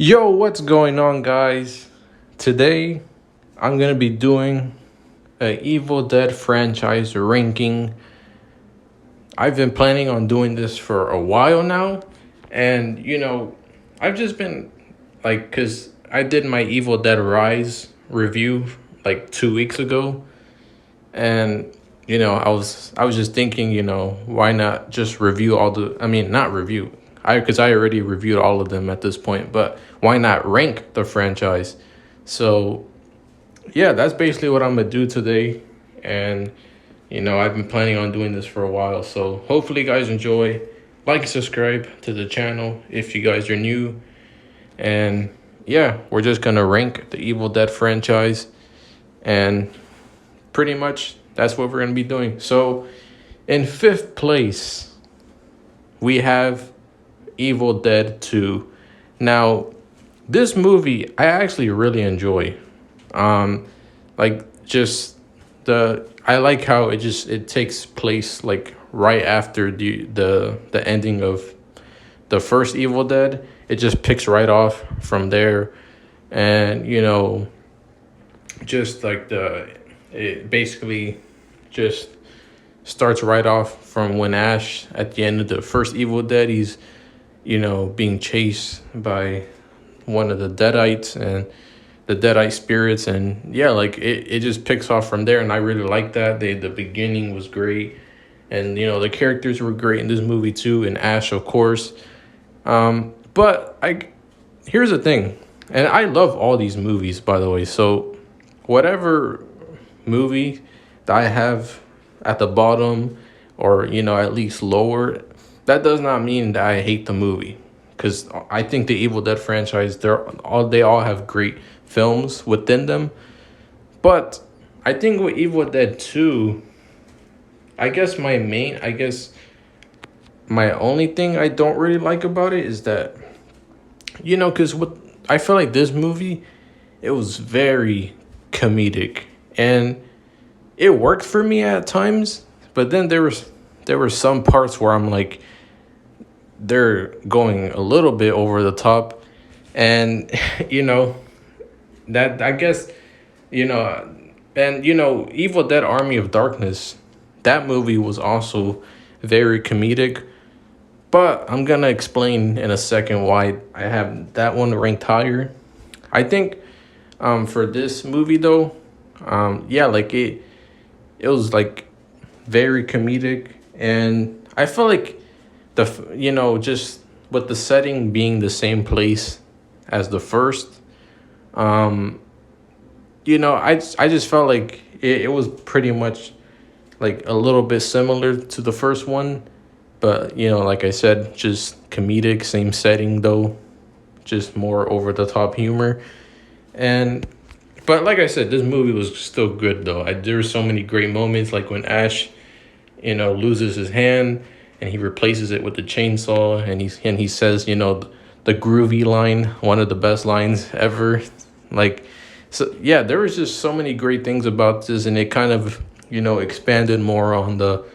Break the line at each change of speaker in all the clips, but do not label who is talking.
Yo, what's going on, guys? Today, I'm gonna be doing a Evil Dead franchise ranking. I've been planning on doing this for a while now, and I've just been cause I did my Evil Dead Rise review like 2 weeks ago, and I was just thinking, why not just review all the? I mean, not review. Because I already reviewed all of them at this point, but why not rank the franchise? So yeah, that's basically what I'm gonna do today, and I've been planning on doing this for a while. So hopefully, you guys enjoy. Like, subscribe to the channel if you guys are new, and yeah, we're just gonna rank the Evil Dead franchise, and pretty much that's what we're gonna be doing. So in fifth place, we have Evil Dead 2. Now, this movie I actually really enjoy. Just I like how it takes place like right after the ending of the first Evil Dead. It just picks right off from there, and just like it basically just starts right off from when Ash at the end of the first Evil Dead, he's being chased by one of the Deadites and the Deadite spirits, and yeah, like it just picks off from there, and I really like that. The beginning was great, and the characters were great in this movie too, and Ash, of course. But here's the thing, and I love all these movies, by the way. So whatever movie that I have at the bottom, or at least lower, that does not mean that I hate the movie, because I think the Evil Dead franchise, they all have great films within them. But I think with Evil Dead 2, I guess my only thing I don't really like about it is that because what I feel like this movie, it was very comedic, and it worked for me at times, but then there were some parts where I'm like, they're going a little bit over the top, and that I guess and Evil Dead Army of Darkness, that movie was also very comedic, but I'm gonna explain in a second why I have that one ranked higher. I think for this movie though, yeah, like it was like very comedic, and I felt like just with the setting being the same place as the first, I just felt like it was pretty much like a little bit similar to the first one, but like I said, just comedic, same setting though, just more over the top humor. And but like I said, this movie was still good though. There were so many great moments, like when Ash loses his hand and he replaces it with the chainsaw, and he says, the groovy line, one of the best lines ever. Like, so yeah, there was just so many great things about this, and it kind of expanded more on the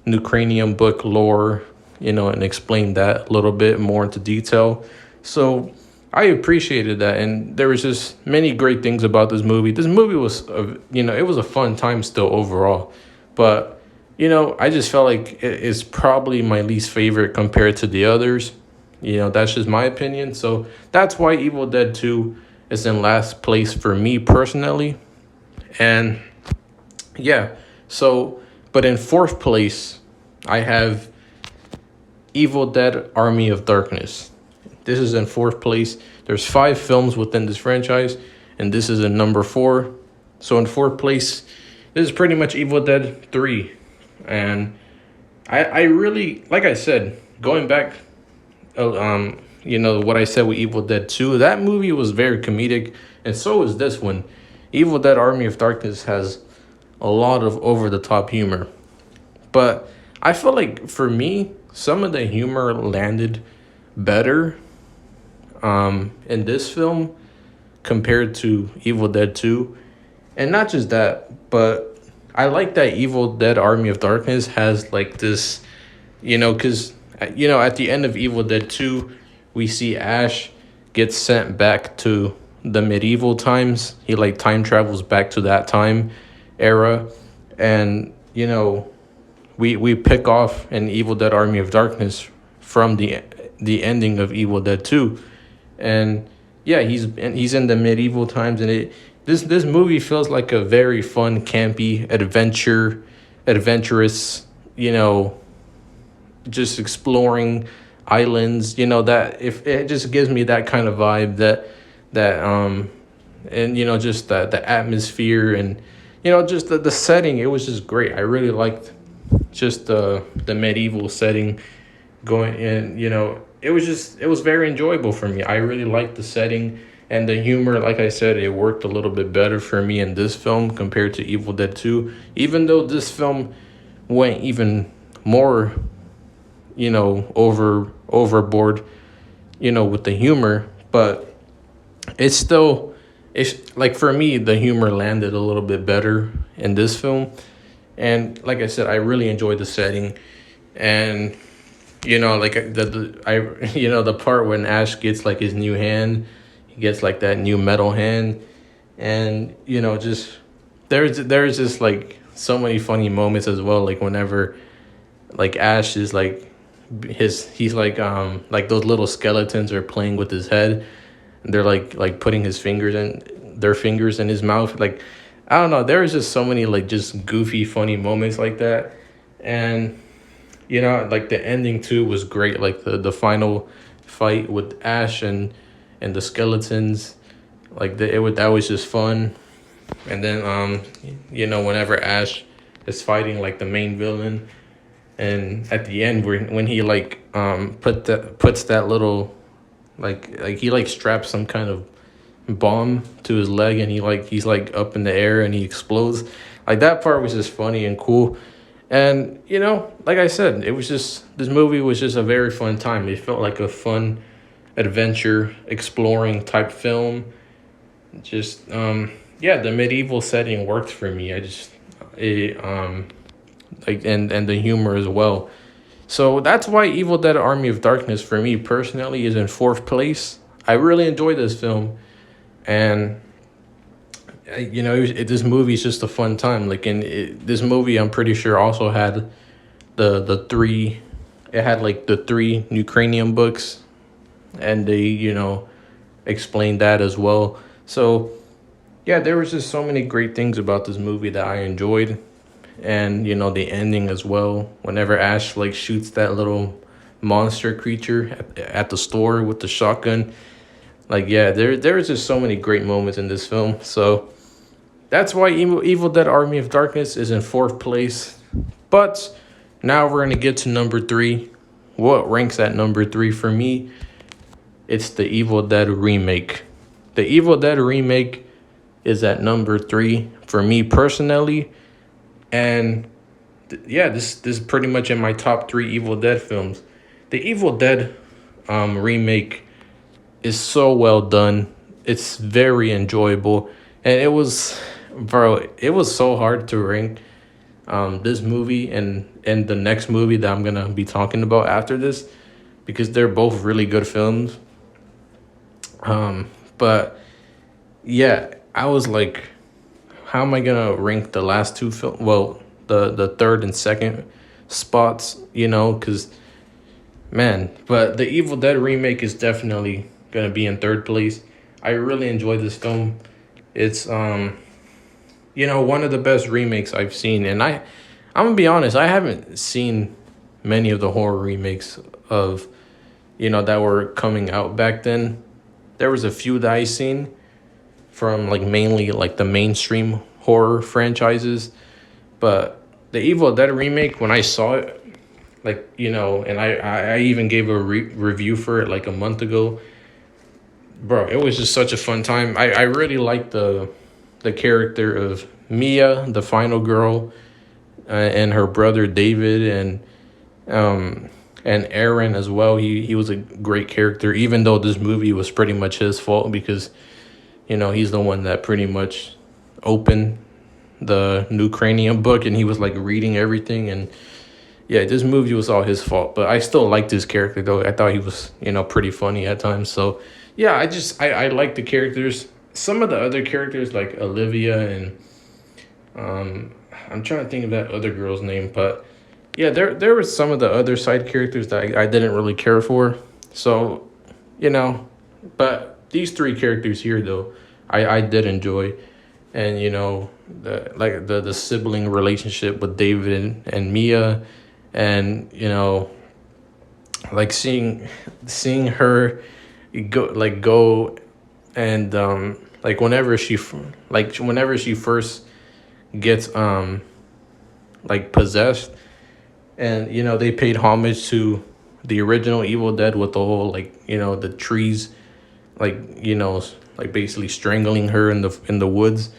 New Cranium book lore, and explained that a little bit more into detail. So I appreciated that, and there was just many great things about this movie. This movie was, it was a fun time still overall, but I just felt like it's probably my least favorite compared to the others. That's just my opinion. So that's why Evil Dead 2 is in last place for me personally. And yeah, so, but in fourth place, I have Evil Dead Army of Darkness. This is in fourth place. There's 5 films within this franchise, and this is in number 4. So in fourth place, this is pretty much Evil Dead 3. And I really, like I said, going back, what I said with Evil Dead 2, that movie was very comedic, and so is this one. Evil Dead Army of Darkness has a lot of over-the-top humor. But I feel like, for me, some of the humor landed better in this film compared to Evil Dead 2. And not just that, but I like that Evil Dead Army of Darkness has like this, because at the end of Evil Dead 2, we see Ash gets sent back to the medieval times. He like time travels back to that time era, and we pick off an Evil Dead Army of Darkness from the ending of Evil Dead 2. And yeah, he's in the medieval times, and this movie feels like a very fun, campy adventurous, just exploring islands, that if it just gives me that kind of vibe, that and just the atmosphere, and just the setting. It was just great. I really liked just the medieval setting going in. It was very enjoyable for me. I really liked the setting and the humor. Like I said, it worked a little bit better for me in this film compared to Evil Dead 2, even though this film went even more overboard with the humor. But it's like, for me, the humor landed a little bit better in this film. And like I said, I really enjoyed the setting. And like the part when Ash gets like his new hand, he gets like that new metal hand. And just there's just like so many funny moments as well, like whenever like Ash is like he's like those little skeletons are playing with his head, and they're like putting their fingers in his mouth. Like, I don't know, there was just so many like just goofy funny moments like that. And like the ending too was great, like the final fight with Ash and the skeletons. Like that was just fun. And then whenever Ash is fighting like the main villain, and at the end when he like puts that little like he like straps some kind of bomb to his leg, and he's like up in the air and he explodes. Like, that part was just funny and cool. And like I said, this movie was just a very fun time. It felt like a fun adventure exploring type film. Just the medieval setting worked for me. And the humor as well. So that's why Evil Dead Army of Darkness for me personally is in fourth place. I really enjoyed this film, and this movie is just a fun time. Like, this movie, I'm pretty sure also had the three. It had like the three New Cranium books, and they explained that as well. So yeah, there was just so many great things about this movie that I enjoyed. And the ending as well, whenever Ash like shoots that little monster creature at the store with the shotgun. Like, yeah, there is just so many great moments in this film. So that's why Evil Dead Army of Darkness is in fourth place. But now we're going to get to number 3. What ranks at number 3 for me? It's the Evil Dead remake. The Evil Dead remake is at number 3 for me personally. And this is pretty much in my top 3 Evil Dead films. The Evil Dead remake is so well done. It's very enjoyable. And it was so hard to rank this movie and the next movie that I'm going to be talking about after this, because they're both really good films. But yeah, I was like, how am I going to rank the last two films? Well, the third and second spots, because, man. But the Evil Dead remake is definitely going to be in third place. I really enjoyed this film. It's, one of the best remakes I've seen. And I'm going to be honest, I haven't seen many of the horror remakes of, that were coming out back then. There was a few that I seen from like mainly like the mainstream horror franchises, but the Evil Dead remake, when I saw it, like, and I even gave a review for it like a month ago, bro, it was just such a fun time. I really liked the character of Mia, the final girl, and her brother David, and Aaron as well. He was a great character, even though this movie was pretty much his fault, because he's the one that pretty much opened the New Cranium book, and he was like reading everything, and yeah, this movie was all his fault. But I still liked his character though. I thought he was, pretty funny at times. So yeah, I like the characters. Some of the other characters like Olivia and um, I'm trying to think of that other girl's name, but yeah, there were some of the other side characters that I didn't really care for. So, you know, but these three characters here though, I did enjoy, and the sibling relationship with David and Mia, and like seeing her go and like whenever she first gets like possessed, and they paid homage to the original Evil Dead with the whole the trees, like like basically strangling her in the woods,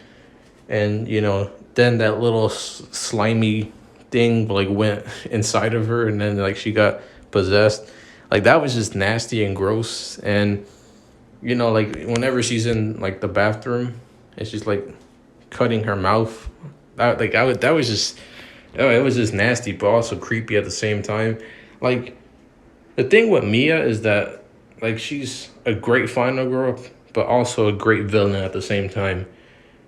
and then that little slimy thing like went inside of her, and then like she got possessed. Like that was just nasty and gross. And like whenever she's in like the bathroom and she's like cutting her mouth, that was just, oh, it was just nasty but also creepy at the same time. Like the thing with Mia is that like she's a great final girl but also a great villain at the same time.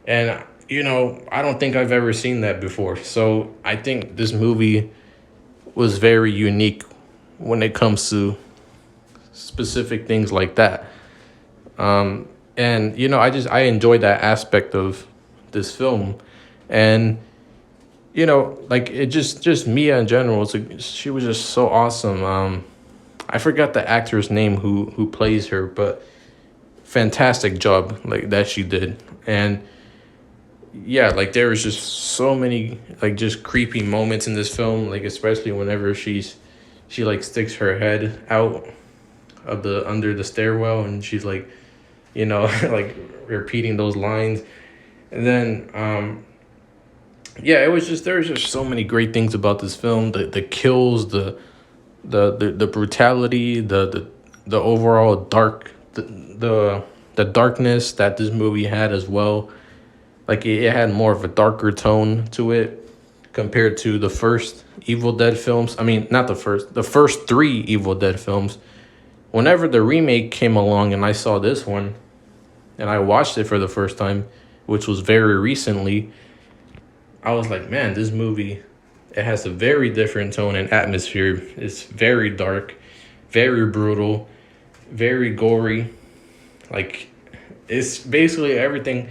And I don't think I've ever seen that before. So I think this movie was very unique when it comes to specific things like that. And I enjoyed that aspect of this film. And like it just Mia in general, she was just so awesome. I forgot the actor's name who plays her, but fantastic job like that she did. And yeah, like there was just so many like just creepy moments in this film, like especially whenever she like sticks her head out of the under the stairwell, and she's like like repeating those lines. And then yeah, it was just, there was just so many great things about this film. The kills, the brutality, the overall the darkness that this movie had as well. Like it had more of a darker tone to it compared to the first Evil Dead films. I mean, not the first three Evil Dead films. Whenever the remake came along and I saw this one and I watched it for the first time, which was very recently, I was like, man, this movie, it has a very different tone and atmosphere. It's very dark, very brutal, very gory. Like, it's basically everything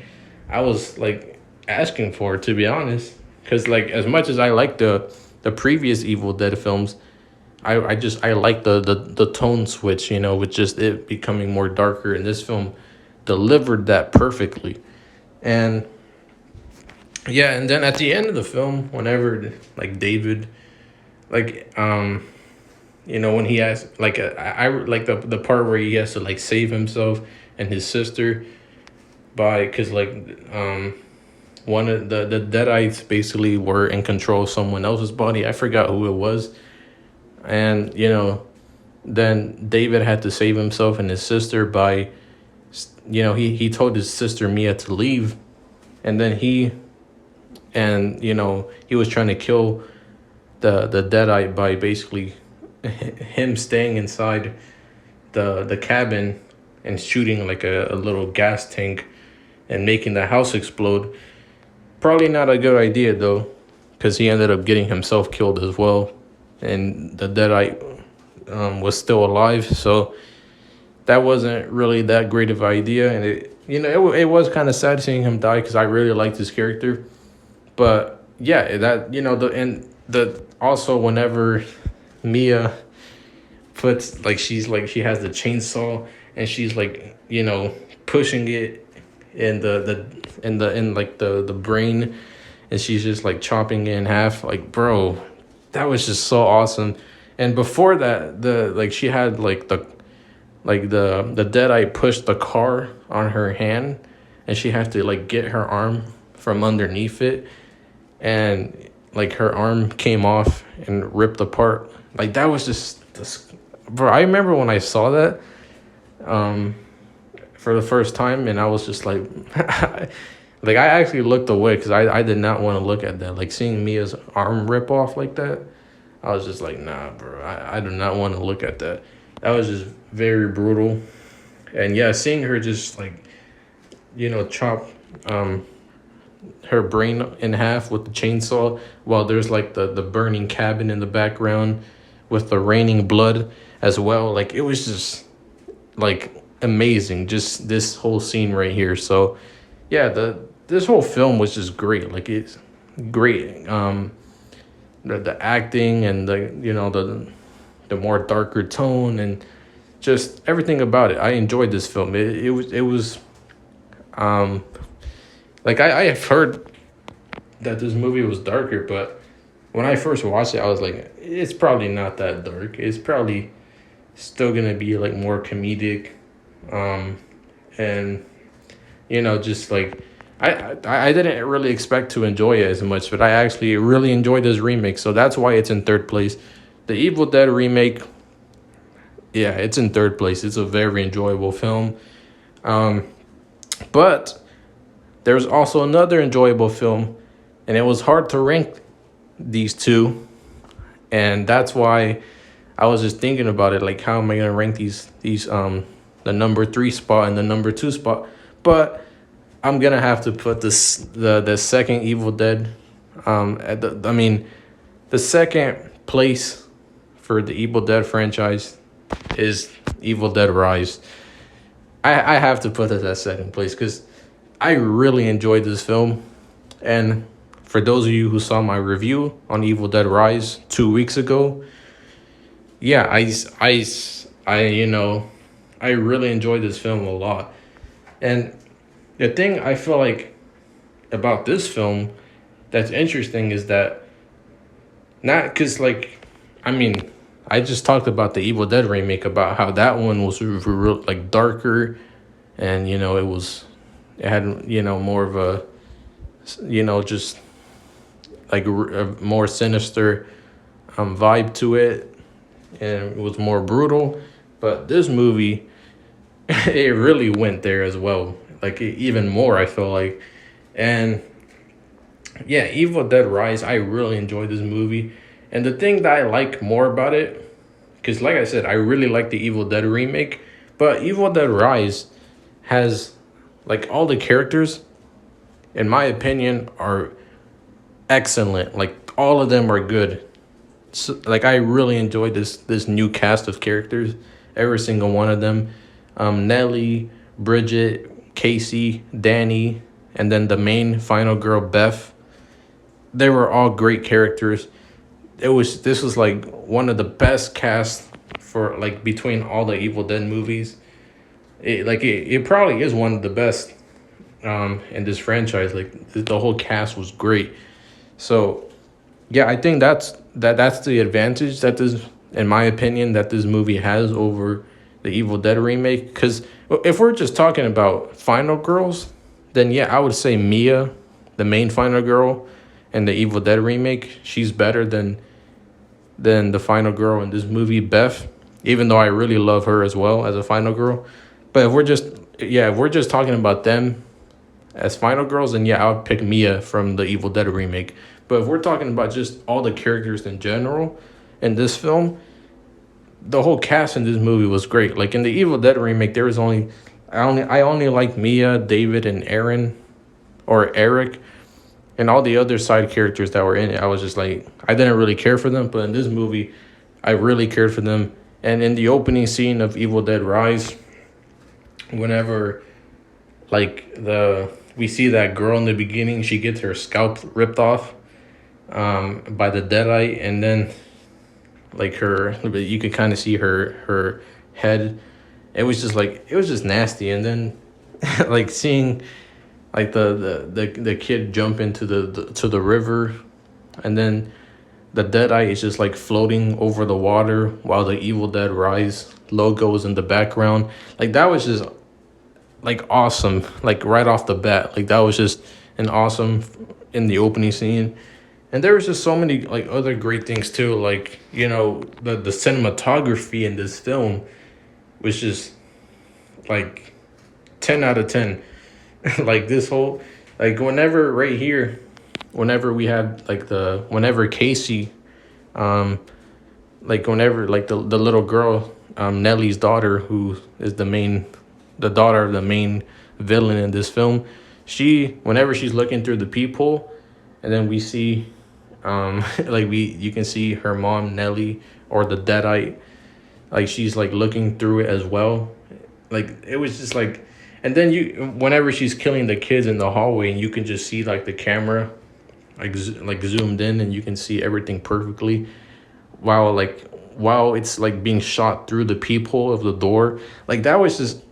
I was, like, asking for, to be honest. Because, like, as much as I like the previous Evil Dead films, I like the tone switch, with just it becoming more darker. And this film delivered that perfectly. And yeah, and then at the end of the film, whenever like David, like when he has like I like the part where he has to like save himself and his sister by, because like one of the Deadites basically were in control of someone else's body. I forgot who it was, and then David had to save himself and his sister by, he told his sister Mia to leave, and then he was trying to kill the Deadite by basically him staying inside the cabin and shooting like a little gas tank and making the house explode. Probably not a good idea though, because he ended up getting himself killed as well, and the Deadite was still alive. So that wasn't really that great of an idea, and it was kind of sad seeing him die because I really liked his character. But yeah, that the also whenever Mia puts like she has the chainsaw and she's like pushing it in like the brain, and she's just like chopping it in half. Like, bro, that was just so awesome. And before that, she had the Deadite pushed the car on her hand, and she had to like get her arm from underneath it, and like her arm came off and ripped apart. Like that was just bro, I remember when I saw that for the first time, and I was just like like I actually looked away because I did not want to look at that. Like seeing Mia's arm rip off like that, I was just like, nah, bro, I do not want to look at that. That was just very brutal. And yeah, seeing her just like, chop um her brain in half with the chainsaw while there's like the burning cabin in the background with the raining blood as well. Like it was just like amazing, just this whole scene right here. So yeah, the this whole film was just great. Like it's great. The acting and the more darker tone and just everything about it. I enjoyed this film. It was um like I have heard that this movie was darker, but when I first watched it, I was like, it's probably not that dark. It's probably still gonna be like more comedic, um, and just like I didn't really expect to enjoy it as much, but I actually really enjoyed this remake, so that's why it's in third place. The Evil Dead remake, yeah, it's in third place. It's a very enjoyable film, um, but there's also another enjoyable film, and it was hard to rank these two, and that's why I was just thinking about it, like how am I gonna rank these the number three spot and the number two spot, but I'm gonna have to put the second Evil Dead at the second place for the Evil Dead franchise is Evil Dead Rise. I have to put it at second place because I really enjoyed this film, and for those of you who saw my review on Evil Dead Rise 2 weeks ago, yeah, I really enjoyed this film a lot. And the thing I feel like about this film that's interesting is that not because I mean, I just talked about the Evil Dead remake about how that one was real, like darker, and it had more of a just like a more sinister vibe to it, and it was more brutal. But this movie, it really went there as well, like even more. I feel like, and yeah, Evil Dead Rise. I really enjoyed this movie, and the thing that I like more about it, because like I said, I really like the Evil Dead remake, but Evil Dead Rise has like all the characters, in my opinion, are excellent. Like all of them are good. So, like I really enjoyed this new cast of characters. Every single one of them, Nelly, Bridget, Casey, Danny, and then the main final girl Beth. They were all great characters. This was like one of the best casts for like between all the Evil Dead movies. It probably is one of the best in this franchise. Like the whole cast was great. So yeah, I think that's the advantage that this, in my opinion, that this movie has over the Evil Dead remake. Because if we're just talking about final girls, then yeah, I would say Mia, the main final girl, in the Evil Dead remake, she's better than the final girl in this movie, Beth. Even though I really love her as well as a final girl, but if we're just talking about them as final girls, then yeah, I would pick Mia from the Evil Dead remake. But if we're talking about just all the characters in general in this film, the whole cast in this movie was great. Like in the Evil Dead remake, there was I only liked Mia, David, and Aaron, or Eric, and all the other side characters that were in it. I was just like, I didn't really care for them, but in this movie, I really cared for them. And in the opening scene of Evil Dead Rise, whenever we see that girl in the beginning, she gets her scalp ripped off by the Deadite, and then like you could kind of see her head. It was just nasty. And then like seeing like the kid jump into to the river, and then the Deadite is just like floating over the water while the Evil Dead Rise logo is in the background. Like that was just like awesome. Like right off the bat, like that was just an awesome in the opening scene. And there was just so many like other great things too. Like the cinematography in this film was just like 10 out of 10. Like this whole whenever right here, whenever we had whenever Casey Um, like whenever like the little girl, Nellie's daughter, who is the daughter of the main villain in this film, she whenever she's looking through the peephole, and then we see, like you can see her mom Nellie or the Deadite, like she's like looking through it as well. Like it was just like, and then you whenever she's killing the kids in the hallway, and you can just see like the camera like like zoomed in, and you can see everything perfectly while it's like being shot through the peephole of the door. Like that was just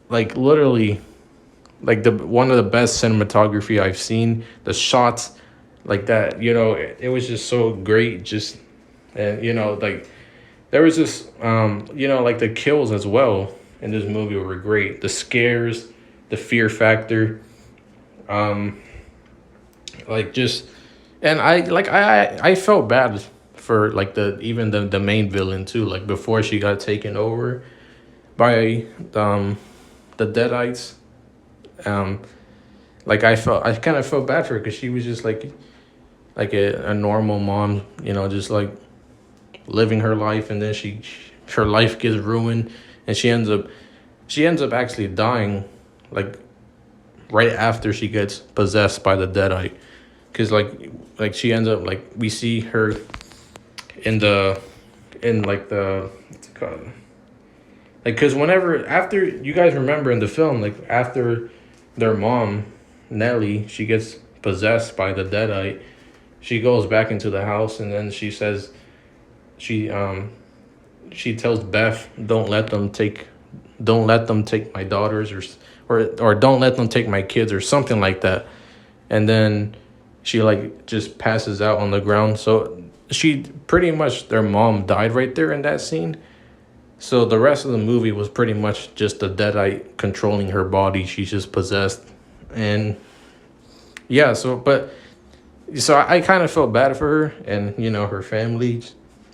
like literally like the one of the best cinematography I've seen. The shots like that, it was just so great. Just and like there was just like the kills as well in this movie were great. The scares, the fear factor, um, like just and I felt bad for like the main villain too. Like before she got taken over by the Deadites. Um, like I kind of felt bad for her because she was just like a normal mom, just like living her life, and then her life gets ruined, and she ends up actually dying, like right after she gets possessed by the Deadite, because like she ends up like we see her in like the what's it called, like because whenever after you guys remember in the film, like after their mom Nellie, she gets possessed by the Deadite, she goes back into the house, and then she says she she tells Beth, don't let them take my daughters, or don't let them take my kids, or something like that. And then she like just passes out on the ground. So she pretty much, their mom died right there in that scene. So the rest of the movie was pretty much just the Deadite controlling her body. She's just possessed. And yeah, so I kind of felt bad for her and her family.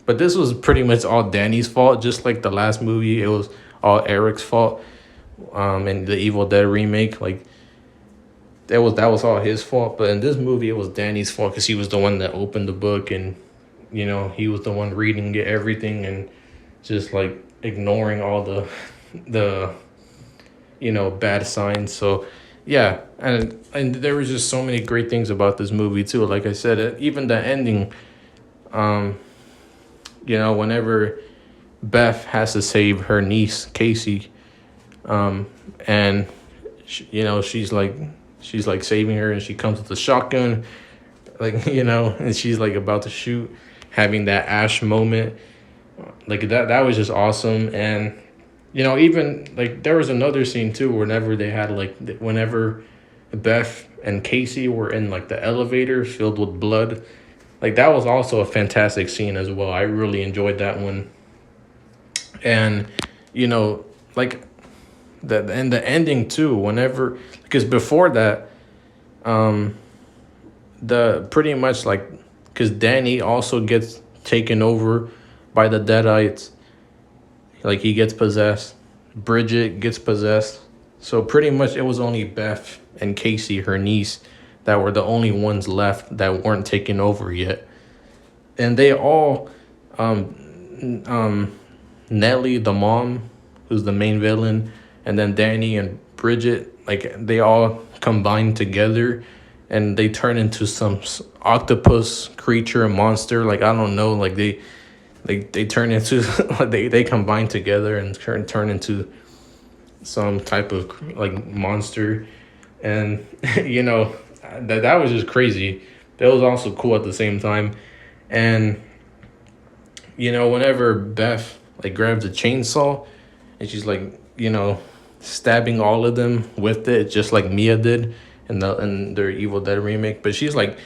But this was pretty much all Danny's fault. Just like the last movie, it was all Eric's fault. And the Evil Dead remake, like that was all his fault. But in this movie, it was Danny's fault because he was the one that opened the book, and he was the one reading it, everything, and just like ignoring all the bad signs. So yeah, and there was just so many great things about this movie too. Like I said, even the ending, whenever Beth has to save her niece Casey, and she's like saving her, and she comes with a shotgun, like and she's like about to shoot, having that Ash moment, like that was just awesome. And even like there was another scene too, whenever they had whenever Beth and Casey were in like the elevator filled with blood, like that was also a fantastic scene as well. I really enjoyed that one. And like the ending too, whenever, because before that, the pretty much like, because Danny also gets taken over by the Deadites, like he gets possessed, Bridget gets possessed. So pretty much it was only Beth and Casey, her niece, that were the only ones left that weren't taken over yet. And they all, Nellie, the mom, who's the main villain, and then Danny and Bridget, like they all combine together, and they turn into some octopus creature, monster. Like I don't know, like they turn into they combine together and turn into some type of like monster. And that was just crazy. That was also cool at the same time. And whenever Beth like grabs a chainsaw, and she's like stabbing all of them with it, just like Mia did in their Evil Dead remake. But she's like,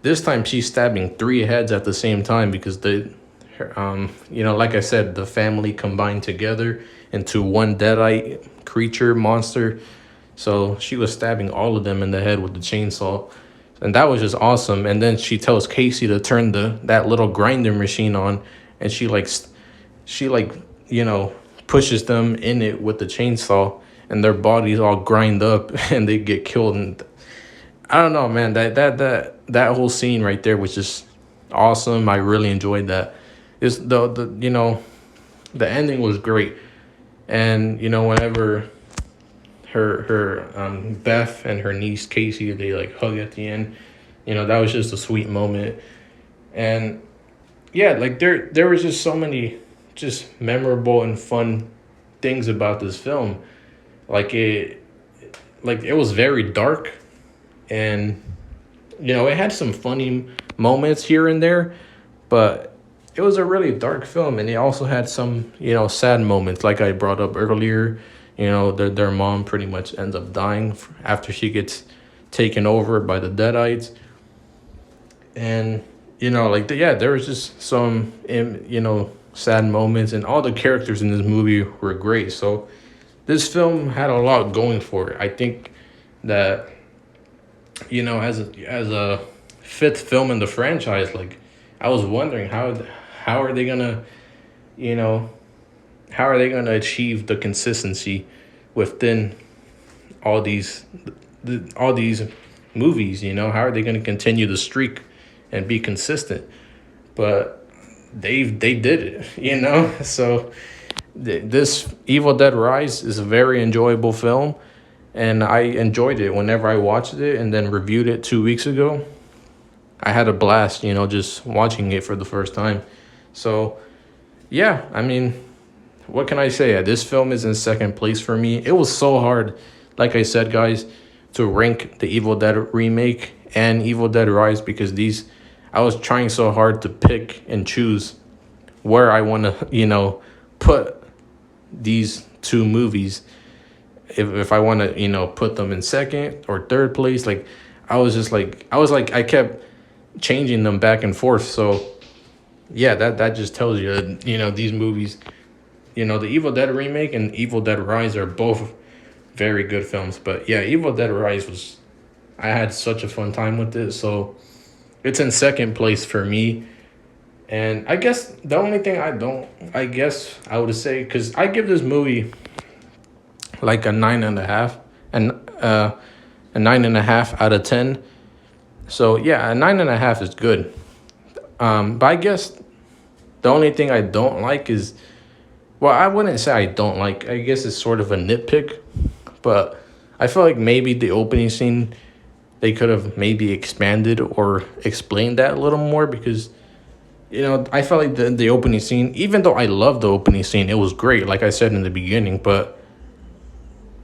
this time she's stabbing 3 heads at the same time, because like I said, the family combined together into one Deadite creature monster. So she was stabbing all of them in the head with the chainsaw, and that was just awesome. And then she tells Casey to turn that little grinder machine on, and she pushes them in it with the chainsaw, and their bodies all grind up and they get killed. And I don't know, man, that whole scene right there was just awesome. I really enjoyed that. It's the you know, the ending was great. And whenever her Beth and her niece Casey, they like hug at the end, that was just a sweet moment. And yeah, like there was just so many just memorable and fun things about this film. Like it was very dark, and it had some funny moments here and there, but it was a really dark film, and it also had some sad moments, like I brought up earlier. Their mom pretty much ends up dying after she gets taken over by the Deadites. And yeah, there was just some sad moments, and all the characters in this movie were great. So this film had a lot going for it. I think that as a fifth film in the franchise, like, I was wondering how are they gonna you know how are they gonna achieve the consistency within all these movies. How are they gonna continue the streak and be consistent? But they did it. So this Evil Dead Rise is a very enjoyable film, and I enjoyed it whenever I watched it, and then reviewed it 2 weeks ago. I had a blast, just watching it for the first time. So yeah, I mean, what can I say? This film is in second place for me. It was so hard, like I said, guys, to rank the Evil Dead remake and Evil Dead Rise, because I was trying so hard to pick and choose where I want to, put these two movies. If I want to, put them in second or third place. Like, I kept changing them back and forth. So yeah, that just tells you that, these movies, the Evil Dead remake and Evil Dead Rise are both very good films. But yeah, Evil Dead Rise I had such a fun time with it. So it's in second place for me. And I guess the only thing I would say, because I give this movie like a 9.5, and a 9.5 out of 10. So yeah, a 9.5 is good. But I guess the only thing I don't like is, well, I wouldn't say I don't like. I guess it's sort of a nitpick, but I feel like maybe the opening scene, they could have maybe expanded or explained that a little more, because I felt like the opening scene, even though I love the opening scene, it was great, like I said in the beginning, but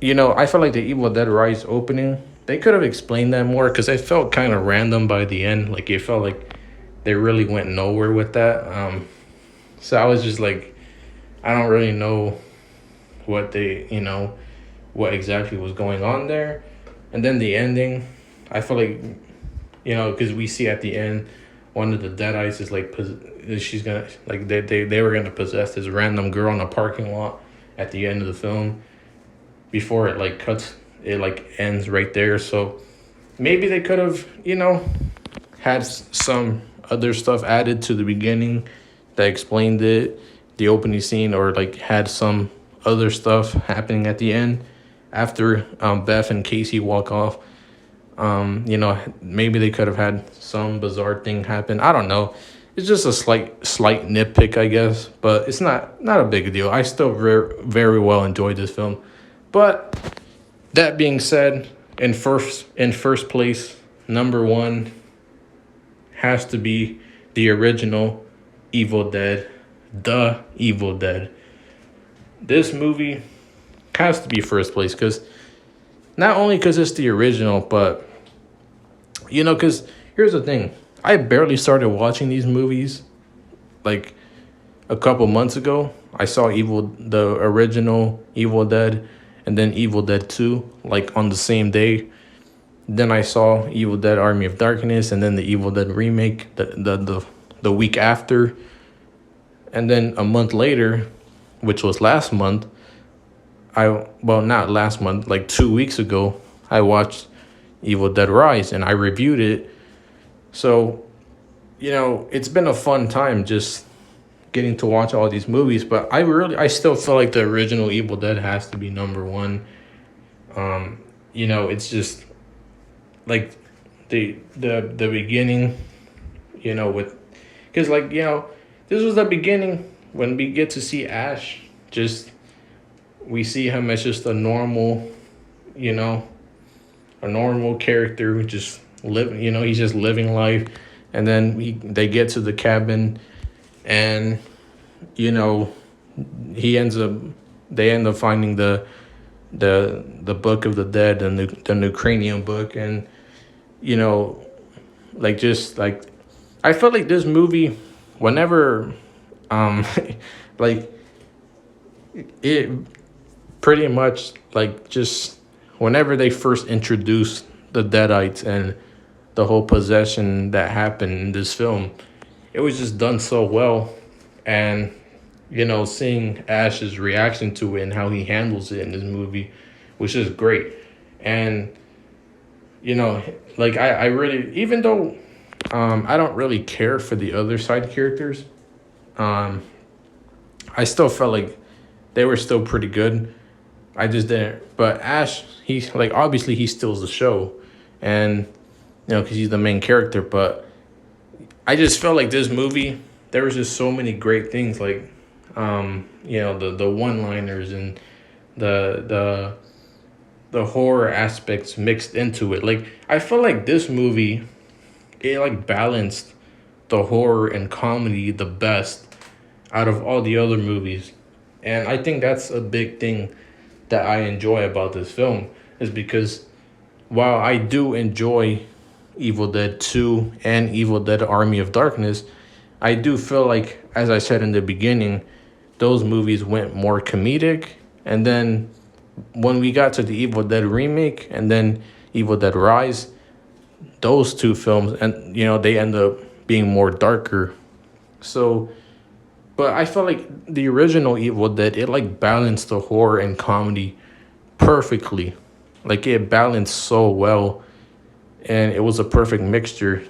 I felt like the Evil Dead Rise opening, they could have explained that more, because it felt kind of random by the end. Like, it felt like they really went nowhere with that. So I was just like, I don't really know what what exactly was going on there. And then the ending, I feel like, because we see at the end, one of the Deadites is like, she's gonna, like, they were gonna possess this random girl in a parking lot at the end of the film, before it like cuts, it like ends right there. So maybe they could have, had some other stuff added to the beginning that explained it, the opening scene, or like had some other stuff happening at the end after Beth and Casey walk off. Maybe they could have had some bizarre thing happen. I don't know. It's just a slight nitpick, I guess, but it's not a big deal. I still very well enjoyed this film. But that being said, in first place, number one has to be the original Evil Dead, The Evil Dead. This movie has to be first place, because not only because it's the original, but because here's the thing. I barely started watching these movies like a couple months ago. I saw the original Evil Dead, and then Evil Dead 2, like, on the same day. Then I saw Evil Dead Army of Darkness, and then the Evil Dead remake the week after. And then a month later, which was last month, not last month, like 2 weeks ago, I watched Evil Dead Rise, and I reviewed it. So, it's been a fun time just getting to watch all these movies, but I still feel like the original Evil Dead has to be number one. It's just like the beginning, with because like this was the beginning when we get to see Ash. Just we see him as just a normal, you know, a normal character who just live. He's just living life, and then they get to the cabin, and you know, he ends up they end up finding the book of the dead, and the new cranium book, and you know, like just like I felt like this movie, whenever, um, like it pretty much like just whenever they first introduced the Deadites and the whole possession that happened in this film, it was just done so well, and seeing Ash's reaction to it and how he handles it in this movie was just great. And like I really, even though I don't really care for the other side characters, um I still felt like they were still pretty good. I just didn't. But Ash, he's like obviously he steals the show, and because he's the main character. But I just felt like this movie, there was just so many great things, like the one liners and the the horror aspects mixed into it. Like I felt like this movie, it like balanced the horror and comedy the best out of all the other movies. And I think that's a big thing that I enjoy about this film, is because while I do enjoy Evil Dead 2 and Evil Dead Army of Darkness, I do feel like, as I said in the beginning, those movies went more comedic. And then when we got to the Evil Dead remake and then Evil Dead Rise, those two films, and they end up being more darker. So, but I felt like the original Evil Dead, it like balanced the horror and comedy perfectly. Like it balanced so well, and it was a perfect mixture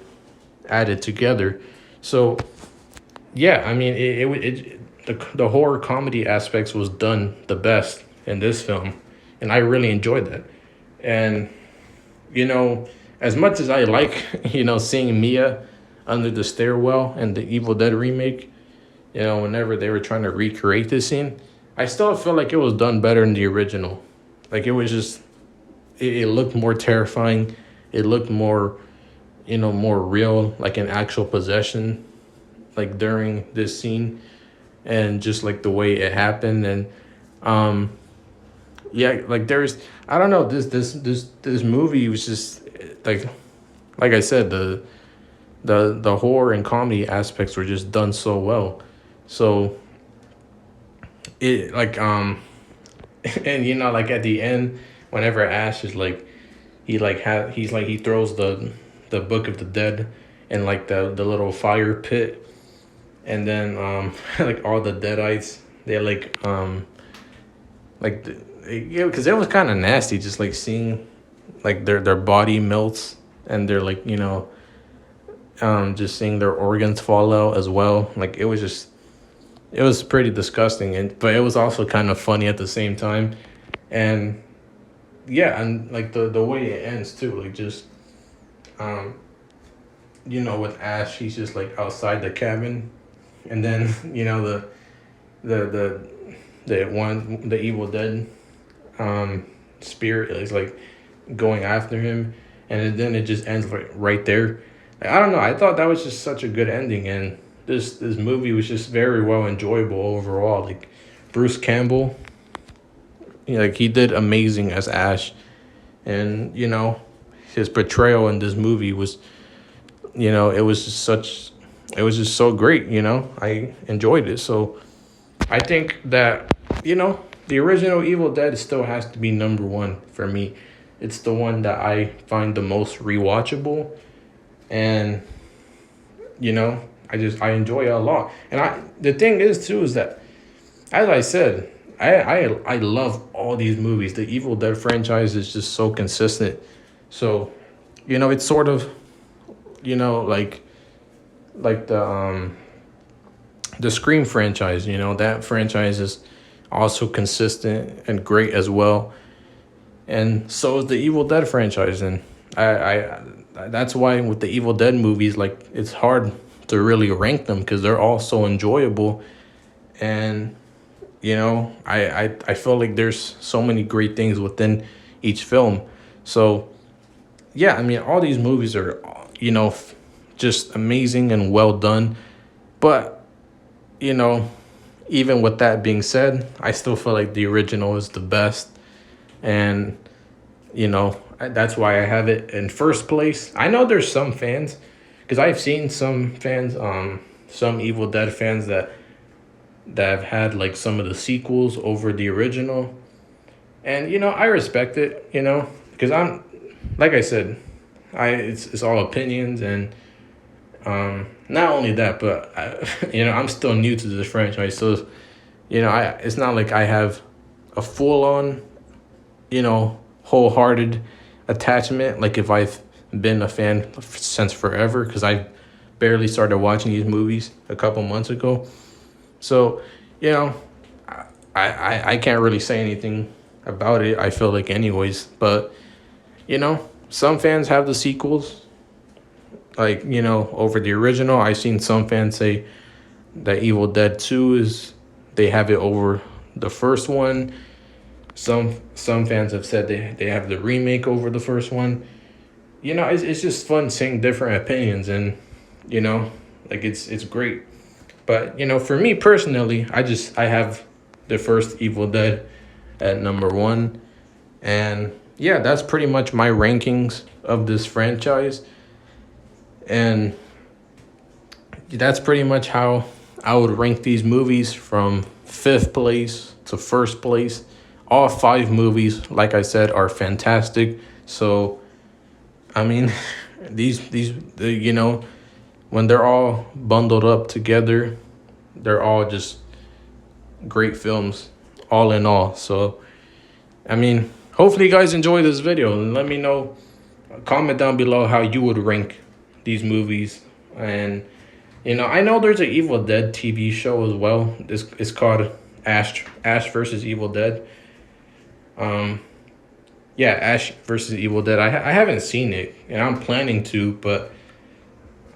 added together. So yeah, I mean the horror comedy aspects was done the best in this film, and I really enjoyed that. And as much as I like seeing Mia under the stairwell and the Evil Dead remake, whenever they were trying to recreate this scene, I still feel like it was done better than the original. Like it was just, it looked more terrifying. It looked more, more real, like an actual possession, like during this scene, and just like the way it happened. And yeah, like there's, I don't know, this movie was just like I said, the horror and comedy aspects were just done so well. So it like and like at the end, whenever Ash is like, he throws the book of the dead in like the little fire pit, and then like all the deadites, they because it was kind of nasty, just like seeing like their body melts, and they're like just seeing their organs fall out as well. Like it was pretty disgusting, but it was also kind of funny at the same time. And yeah, and like the way it ends too, like just with Ash, he's just like outside the cabin, and then the Evil Dead spirit is like going after him, and then it just ends right there. Like, I don't know, I thought that was just such a good ending, and this movie was just very well enjoyable overall. Like Bruce Campbell, like he did amazing as Ash, and his portrayal in this movie was, it was just so great. I enjoyed it. So I think that the original Evil Dead still has to be number one for me. It's the one that I find the most rewatchable, and I enjoy it a lot. And the thing is too is that, as I said, I love all these movies. The Evil Dead franchise is just so consistent. So, it's sort of, like the Scream franchise. That franchise is also consistent and great as well. And so is the Evil Dead franchise, and I that's why with the Evil Dead movies, like it's hard to really rank them because they're all so enjoyable. And I feel like there's so many great things within each film. So yeah, I mean, all these movies are just amazing and well done. But you know even with that being said, I still feel like the original is the best. And that's why I have it in first place. I know there's some fans, because I've seen some fans, some Evil Dead fans that have had like some of the sequels over the original. And I respect it, because I'm, like I said, it's all opinions. And not only that, but I'm still new to this franchise, so it's not like I have a full on wholehearted attachment, like if I've been a fan since forever, because I barely started watching these movies a couple months ago. So I can't really say anything about it, I feel like, anyways. But some fans have the sequels, like over the original. I've seen some fans say that Evil Dead 2 they have it over the first one. Some fans have said they have the remake over the first one. It's just fun seeing different opinions. And like it's great. But for me personally, I have the first Evil Dead at number 1. And yeah, that's pretty much my rankings of this franchise. And that's pretty much how I would rank these movies, from 5th place to 1st place. All 5 movies, like I said, are fantastic. So, I mean, when they're all bundled up together, they're all just great films, all in all. So, I mean, hopefully you guys enjoy this video, and let me know, comment down below how you would rank these movies. And I know there's an Evil Dead TV show as well. It's called Ash versus Evil Dead. Yeah, Ash versus Evil Dead. I haven't seen it, and I'm planning to, but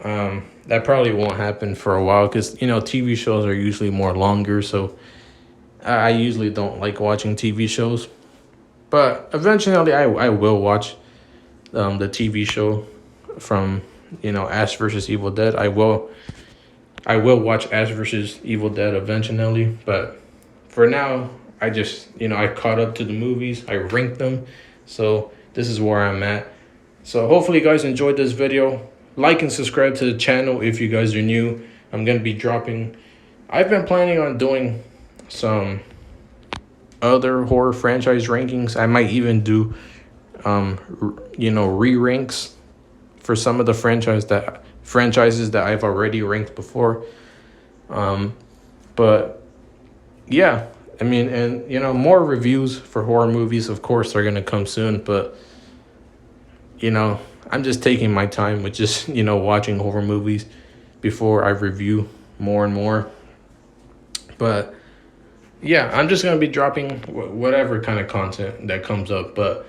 that probably won't happen for a while, because TV shows are usually more longer. So I usually don't like watching TV shows, but eventually I will watch the TV show from Ash versus Evil Dead. I will watch Ash versus Evil Dead eventually, but for now, I just I caught up to the movies. I ranked them, so this is where I'm at. So hopefully you guys enjoyed this video. Like and subscribe to the channel if you guys are new. I'm gonna be dropping. I've been planning on doing some other horror franchise rankings. I might even do re-ranks for some of the franchises that I've already ranked before. But yeah, I mean, and more reviews for horror movies, of course, are gonna come soon. But I'm just taking my time with just watching horror movies before I review more and more. But yeah, I'm just gonna be dropping whatever kind of content that comes up. But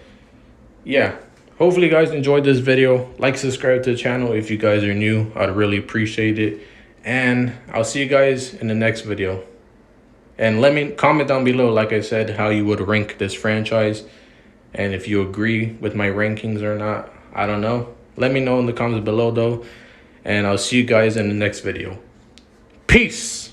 yeah, hopefully you guys enjoyed this video. Like, subscribe to the channel if you guys are new. I'd really appreciate it. And I'll see you guys in the next video. And let me comment down below, like I said, how you would rank this franchise. And if you agree with my rankings or not, I don't know. Let me know in the comments below, though. And I'll see you guys in the next video. Peace!